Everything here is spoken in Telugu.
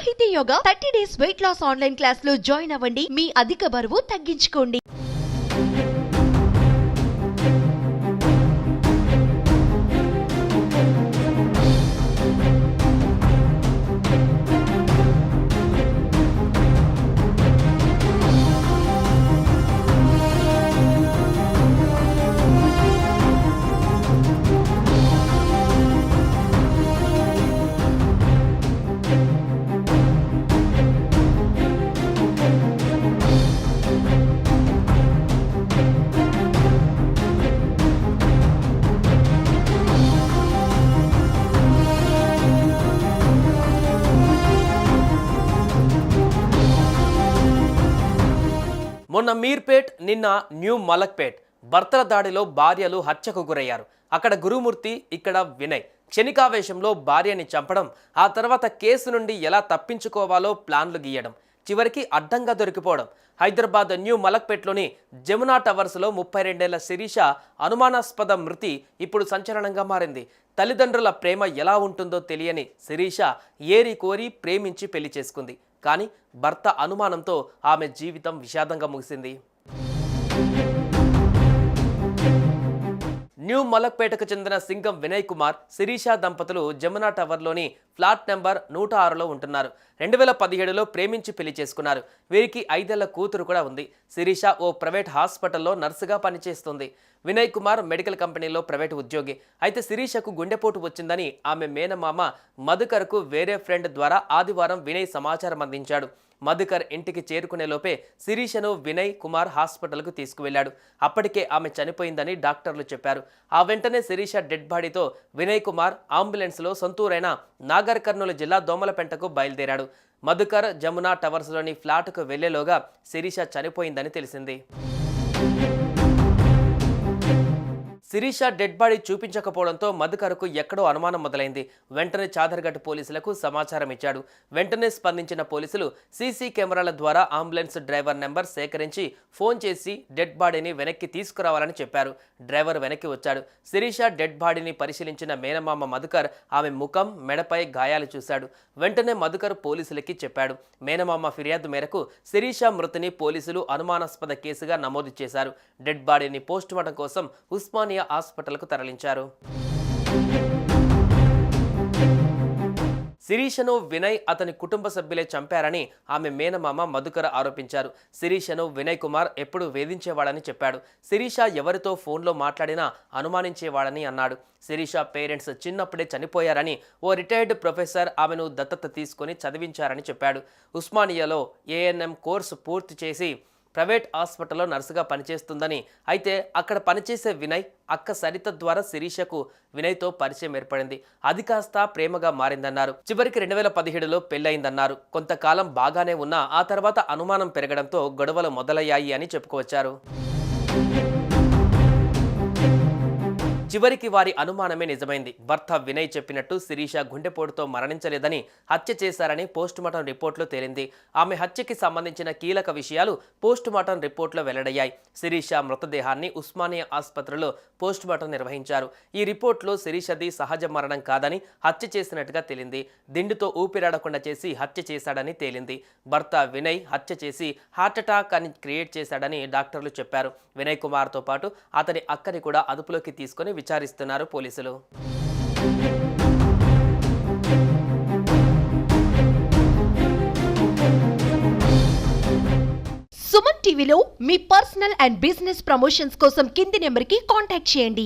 సాహితీ yoga 30 days weight loss online class లో జాయిన్ అవ్వండి. మీ అధిక బరువు తగ్గించుకోండి. మొన్న మీర్పేట్, నిన్న న్యూ మలక్పేట్ భర్తల దాడిలో భార్యలు హత్యకు గురయ్యారు. అక్కడ గురుమూర్తి, ఇక్కడ వినయ్. క్షణికావేశంలో భార్యని చంపడం, ఆ తర్వాత కేసు నుండి ఎలా తప్పించుకోవాలో ప్లాన్లు గీయడం, చివరికి అడ్డంగా దొరికిపోవడం. హైదరాబాద్ న్యూ మలక్పేట్లోని జమునా టవర్స్లో 32 ఏళ్ల శిరీష అనుమానాస్పద మృతి ఇప్పుడు సంచలనంగా మారింది. తల్లిదండ్రుల ప్రేమ ఎలా ఉంటుందో తెలియని శిరీష ఏరి కోరి ప్రేమించి పెళ్లి చేసుకుంది. కానీ భర్త అనుమానంతో ఆమె జీవితం విషాదంగా ముగిసింది. న్యూ మలక్పేటకు చెందిన సింగం వినయ్ కుమార్, శిరీష దంపతులు జమునా టవర్లోని ఫ్లాట్ నెంబర్ 106లో ఉంటున్నారు. 2017లో ప్రేమించి పెళ్లి చేసుకున్నారు. వీరికి 5 ఏళ్ల కూతురు కూడా ఉంది. శిరీష ఓ ప్రైవేట్ హాస్పిటల్లో నర్సుగా పనిచేస్తుంది. వినయ్ కుమార్ మెడికల్ కంపెనీలో ప్రైవేట్ ఉద్యోగి. అయితే శిరీషకు గుండెపోటు వచ్చిందని ఆమె మేనమామ మధుకర్కు వేరే ఫ్రెండ్ ద్వారా ఆదివారం వినయ్ సమాచారం అందించాడు. మధుకర్ ఇంటికి చేరుకునే లోపే శిరీషను వినయ్ కుమార్ హాస్పిటల్కు తీసుకువెళ్లాడు. అప్పటికే ఆమె చనిపోయిందని డాక్టర్లు చెప్పారు. ఆ వెంటనే శిరీష డెడ్ బాడీతో వినయ్ కుమార్ అంబులెన్స్లో సొంతూరైన నాగర్ కర్నూలు జిల్లా దోమలపెంటకు బయలుదేరాడు. మధుకర్ జమునా టవర్స్లోని ఫ్లాట్కు వెళ్లేలోగా శిరీష చనిపోయిందని తెలిసింది. శిరీష డెడ్ బాడీ చూపించకపోవడంతో మధుకర్కు ఎక్కడో అనుమానం మొదలైంది. వెంటనే చాదర్ఘట్ పోలీసులకు సమాచారం ఇచ్చాడు. వెంటనే స్పందించిన పోలీసులు సీసీ కెమెరాల ద్వారా అంబులెన్స్ డ్రైవర్ నెంబర్ సేకరించి ఫోన్ చేసి డెడ్ బాడీని వెనక్కి తీసుకురావాలని చెప్పారు. డ్రైవర్ వెనక్కి వచ్చాడు. శిరీష డెడ్ బాడీని పరిశీలించిన మేనమామ మధుకర్ ఆమె ముఖం, మెడపై గాయాలు చూశాడు. వెంటనే మధుకర్ పోలీసులకి చెప్పాడు. మేనమామ ఫిర్యాదు మేరకు శిరీష మృతిని పోలీసులు అనుమానాస్పద కేసుగా నమోదు చేశారు. డెడ్ బాడీని పోస్టుమార్టం కోసం ఉస్మానియా హాస్పిటల్కు తరలించారు. శిరీషను వినయ్, అతని కుటుంబ సభ్యులే చంపారని ఆమె మేనమామ మధుకర్ ఆరోపించారు. శిరీషను వినయ్ కుమార్ ఎప్పుడు వేధించేవాడని చెప్పాడు. శిరీష ఎవరితో ఫోన్లో మాట్లాడినా అనుమానించేవాడని అన్నాడు. శిరీష పేరెంట్స్ చిన్నప్పుడే చనిపోయారని, ఓ రిటైర్డ్ ప్రొఫెసర్ ఆమెను దత్తత తీసుకొని చదివించారని చెప్పాడు. ఉస్మానియాలో ఏఎన్ఎం కోర్సు పూర్తి చేసి ప్రైవేట్ హాస్పిటల్లో నర్సుగా పనిచేస్తుందని, అయితే అక్కడ పనిచేసే వినయ్ అక్క సరిత ద్వారా శిరీషకు వినయ్తో పరిచయం ఏర్పడింది. అది కాస్త ప్రేమగా మారిందన్నారు. చివరికి 2017లో పెళ్లయిందన్నారు. కొంతకాలం బాగానే ఉన్నా ఆ తర్వాత అనుమానం పెరగడంతో గొడవలు మొదలయ్యాయి అని చెప్పుకొచ్చారు. చివరికి వారి అనుమానమే నిజమైంది. భర్త వినయ్ చెప్పినట్టు శిరీష గుండెపోటుతో మరణించలేదని, హత్య చేశారని పోస్టుమార్టం రిపోర్టులో తేలింది. ఆమె హత్యకి సంబంధించిన కీలక విషయాలు పోస్టుమార్టం రిపోర్టులో వెల్లడయ్యాయి. శిరీష మృతదేహాన్ని ఉస్మానియా ఆసుపత్రిలో పోస్టుమార్టం నిర్వహించారు. ఈ రిపోర్టులో శిరీషది సహజ మరణం కాదని, హత్య చేసినట్టుగా తేలింది. దిండుతో ఊపిరాడకుండా చేసి హత్య చేశాడని తేలింది. భర్త వినయ్ హత్య చేసి హార్ట్అటాక్ అని క్రియేట్ చేశాడని డాక్టర్లు చెప్పారు. వినయ్ కుమార్తో పాటు అతని అక్కని కూడా అదుపులోకి తీసుకొని విచారిస్తున్నారు పోలీసులు. సుమన్ టీవీలో మీ పర్సనల్ అండ్ బిజినెస్ ప్రమోషన్స్ కోసం కింది నెంబర్కి కాంటాక్ట్ చేయండి.